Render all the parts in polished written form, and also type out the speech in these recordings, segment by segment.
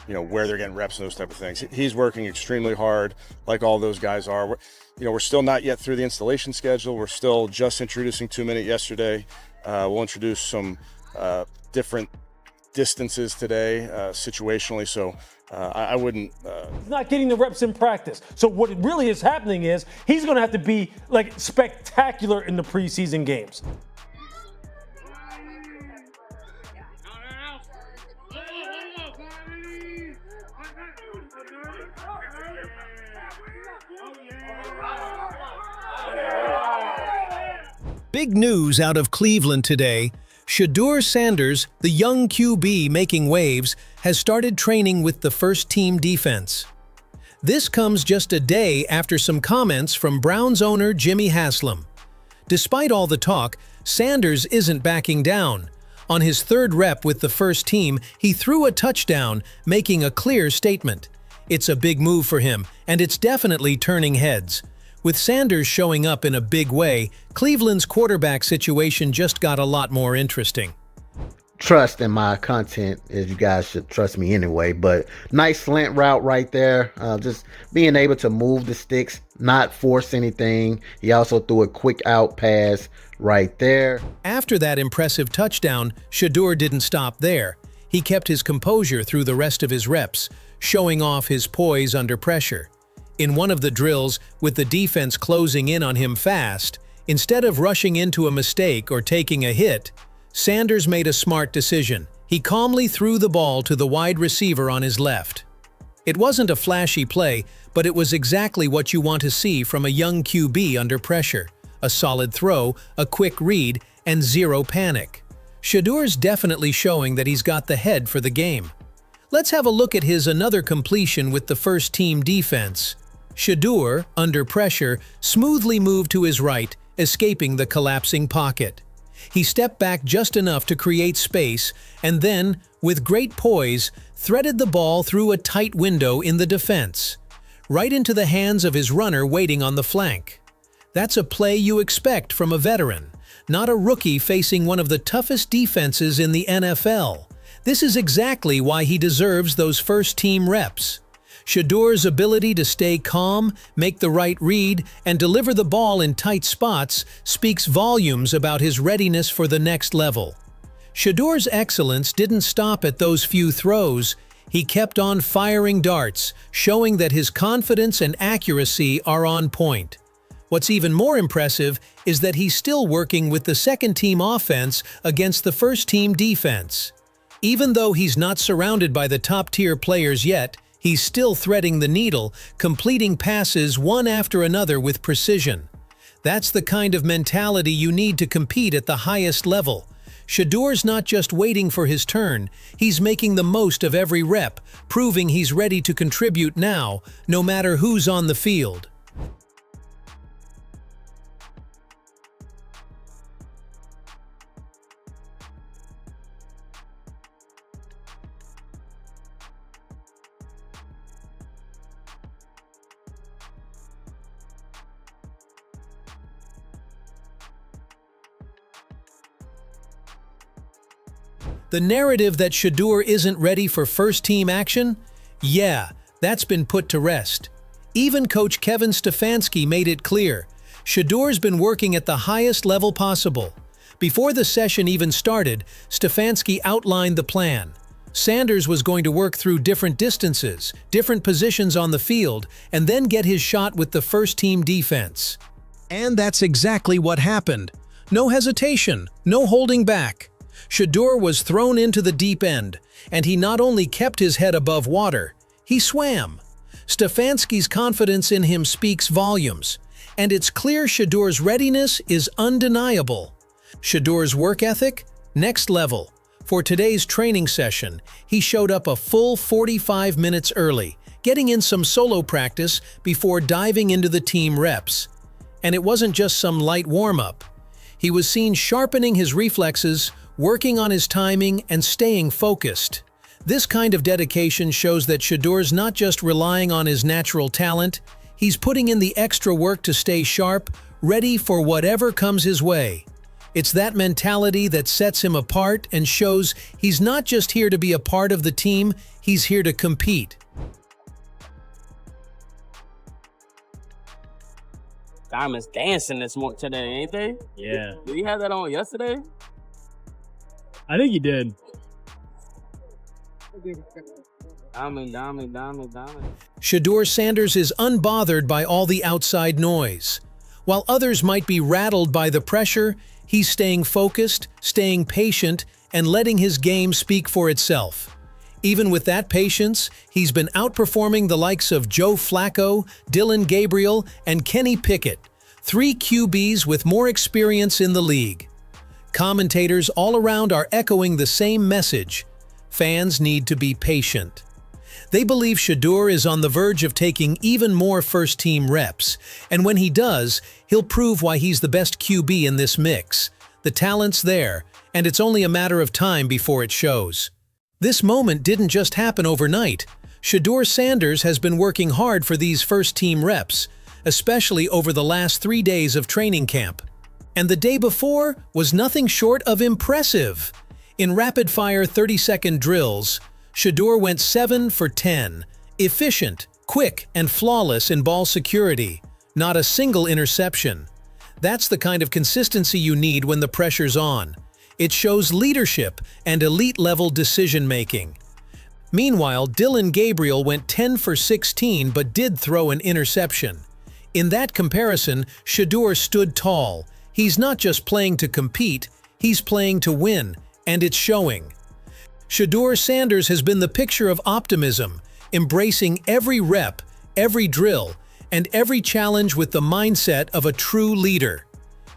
where they're getting reps and those type of things. He's working extremely hard, like all those guys are. We're still not yet through the installation schedule. We're still just introducing 2-minute yesterday. We'll introduce some different distances today, situationally. So I wouldn't. He's not getting the reps in practice. So what really is happening is he's going to have to be like spectacular in the preseason games. Big news out of Cleveland today. Shedeur Sanders, the young QB making waves, has started training with the first-team defense. This comes just a day after some comments from Browns owner Jimmy Haslam. Despite all the talk, Sanders isn't backing down. On his third rep with the first team, he threw a touchdown, making a clear statement. It's a big move for him, and it's definitely turning heads. With Sanders showing up in a big way, Cleveland's quarterback situation just got a lot more interesting. Trust in my content, as you guys should trust me anyway, but nice slant route right there. Just being able to move the sticks, not force anything. He also threw a quick out pass right there. After that impressive touchdown, Shedeur didn't stop there. He kept his composure through the rest of his reps, showing off his poise under pressure. In one of the drills, with the defense closing in on him fast, instead of rushing into a mistake or taking a hit, Sanders made a smart decision. He calmly threw the ball to the wide receiver on his left. It wasn't a flashy play, but it was exactly what you want to see from a young QB under pressure. A solid throw, a quick read, and zero panic. Shedeur's definitely showing that he's got the head for the game. Let's have a look at his another completion with the first-team defense. Shedeur, under pressure, smoothly moved to his right, escaping the collapsing pocket. He stepped back just enough to create space and then, with great poise, threaded the ball through a tight window in the defense, right into the hands of his runner waiting on the flank. That's a play you expect from a veteran, not a rookie facing one of the toughest defenses in the NFL. This is exactly why he deserves those first-team reps. Shedeur's ability to stay calm, make the right read, and deliver the ball in tight spots speaks volumes about his readiness for the next level. Shedeur's excellence didn't stop at those few throws. He kept on firing darts, showing that his confidence and accuracy are on point. What's even more impressive is that he's still working with the second-team offense against the first-team defense. Even though he's not surrounded by the top-tier players yet, he's still threading the needle, completing passes one after another with precision. That's the kind of mentality you need to compete at the highest level. Shedeur's not just waiting for his turn, he's making the most of every rep, proving he's ready to contribute now, no matter who's on the field. The narrative that Shedeur isn't ready for first-team action? Yeah, that's been put to rest. Even coach Kevin Stefanski made it clear. Shedeur's been working at the highest level possible. Before the session even started, Stefanski outlined the plan. Sanders was going to work through different distances, different positions on the field, and then get his shot with the first-team defense. And that's exactly what happened. No hesitation, no holding back. Shedeur was thrown into the deep end, and he not only kept his head above water, he swam. Stefanski's confidence in him speaks volumes, and it's clear Shedeur's readiness is undeniable. Shedeur's work ethic? Next level. For today's training session, he showed up a full 45 minutes early, getting in some solo practice before diving into the team reps. And it wasn't just some light warm-up. He was seen sharpening his reflexes, working on his timing, and staying focused. This kind of dedication shows that Shedeur's not just relying on his natural talent, he's putting in the extra work to stay sharp, ready for whatever comes his way. It's that mentality that sets him apart and shows he's not just here to be a part of the team, he's here to compete. Diamond's dancing this morning today, ain't they? Yeah. Did he have that on yesterday? I think he did. Diamond. Shedeur Sanders is unbothered by all the outside noise. While others might be rattled by the pressure, he's staying focused, staying patient, and letting his game speak for itself. Even with that patience, he's been outperforming the likes of Joe Flacco, Dillon Gabriel, and Kenny Pickett, 3 QBs with more experience in the league. Commentators all around are echoing the same message. Fans need to be patient. They believe Shedeur is on the verge of taking even more first-team reps, and when he does, he'll prove why he's the best QB in this mix. The talent's there, and it's only a matter of time before it shows. This moment didn't just happen overnight. Shedeur Sanders has been working hard for these first-team reps, especially over the last 3 days of training camp. And the day before was nothing short of impressive. In rapid-fire 30-second drills, Shedeur went 7 for 10, efficient, quick, and flawless in ball security, not a single interception. That's the kind of consistency you need when the pressure's on. It shows leadership and elite-level decision-making. Meanwhile, Dillon Gabriel went 10 for 16 but did throw an interception. In that comparison, Shedeur stood tall. He's not just playing to compete, he's playing to win, and it's showing. Shedeur Sanders has been the picture of optimism, embracing every rep, every drill, and every challenge with the mindset of a true leader.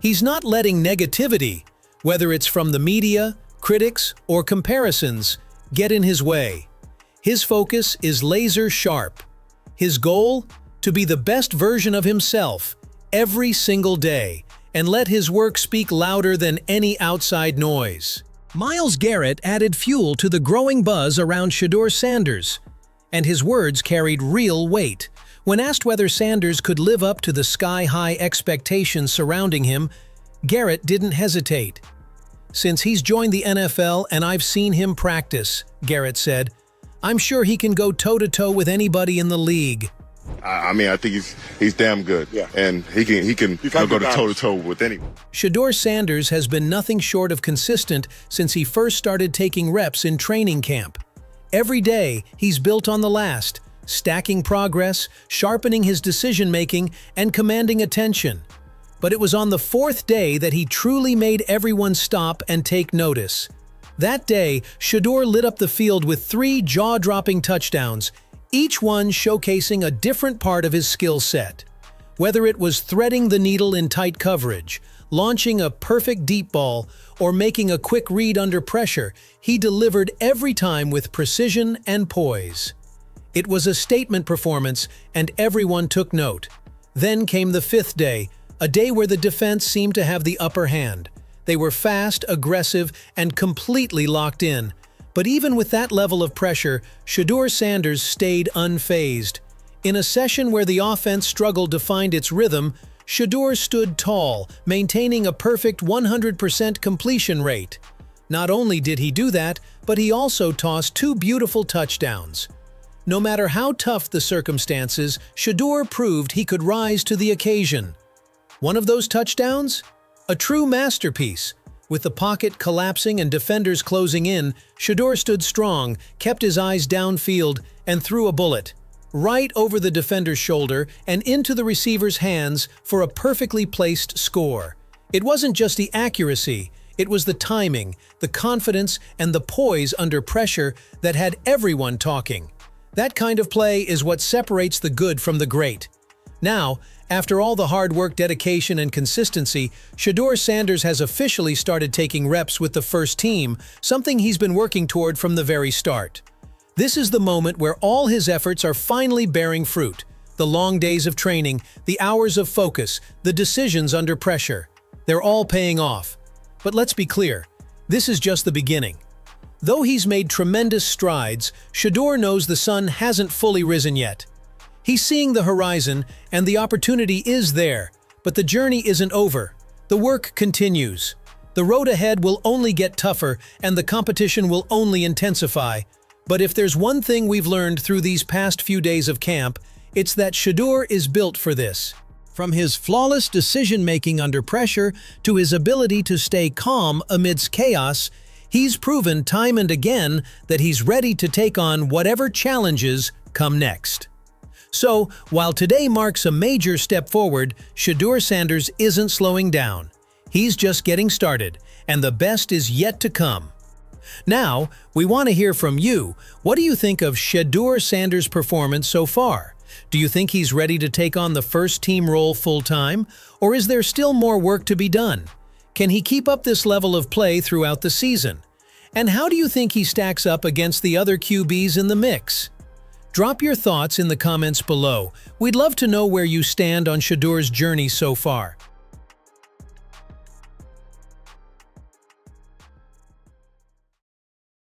He's not letting negativity, whether it's from the media, critics, or comparisons, get in his way. His focus is laser sharp. His goal? To be the best version of himself, every single day, and let his work speak louder than any outside noise. Myles Garrett added fuel to the growing buzz around Shedeur Sanders, and his words carried real weight. When asked whether Sanders could live up to the sky-high expectations surrounding him, Garrett didn't hesitate. "Since he's joined the NFL and I've seen him practice," Garrett said, "I'm sure he can go toe-to-toe with anybody in the league." I mean, I think he's damn good, and he can go toe-to-toe with anyone. Shedeur Sanders has been nothing short of consistent since he first started taking reps in training camp. Every day, he's built on the last, stacking progress, sharpening his decision-making, and commanding attention. But it was on the 4th day that he truly made everyone stop and take notice. That day, Shedeur lit up the field with 3 jaw-dropping touchdowns, each one showcasing a different part of his skill set. Whether it was threading the needle in tight coverage, launching a perfect deep ball, or making a quick read under pressure, he delivered every time with precision and poise. It was a statement performance, and everyone took note. Then came the 5th day, a day where the defense seemed to have the upper hand. They were fast, aggressive, and completely locked in. But even with that level of pressure, Shedeur Sanders stayed unfazed. In a session where the offense struggled to find its rhythm, Shedeur stood tall, maintaining a perfect 100% completion rate. Not only did he do that, but he also tossed 2 beautiful touchdowns. No matter how tough the circumstances, Shedeur proved he could rise to the occasion. One of those touchdowns? A true masterpiece. With the pocket collapsing and defenders closing in, Shedeur stood strong, kept his eyes downfield, and threw a bullet right over the defender's shoulder and into the receiver's hands for a perfectly placed score. It wasn't just the accuracy, it was the timing, the confidence, and the poise under pressure that had everyone talking. That kind of play is what separates the good from the great. Now, after all the hard work, dedication, and consistency, Shedeur Sanders has officially started taking reps with the first team, something he's been working toward from the very start. This is the moment where all his efforts are finally bearing fruit. The long days of training, the hours of focus, the decisions under pressure. They're all paying off. But let's be clear, this is just the beginning. Though he's made tremendous strides, Shedeur knows the sun hasn't fully risen yet. He's seeing the horizon, and the opportunity is there, but the journey isn't over. The work continues. The road ahead will only get tougher and the competition will only intensify. But if there's one thing we've learned through these past few days of camp, it's that Shedeur is built for this. From his flawless decision-making under pressure to his ability to stay calm amidst chaos, he's proven time and again that he's ready to take on whatever challenges come next. So, while today marks a major step forward, Shedeur Sanders isn't slowing down. He's just getting started, and the best is yet to come. Now, we want to hear from you. What do you think of Shedeur Sanders' performance so far? Do you think he's ready to take on the first team role full-time, or is there still more work to be done? Can he keep up this level of play throughout the season? And how do you think he stacks up against the other QBs in the mix? Drop your thoughts in the comments below. We'd love to know where you stand on Shedeur's journey so far.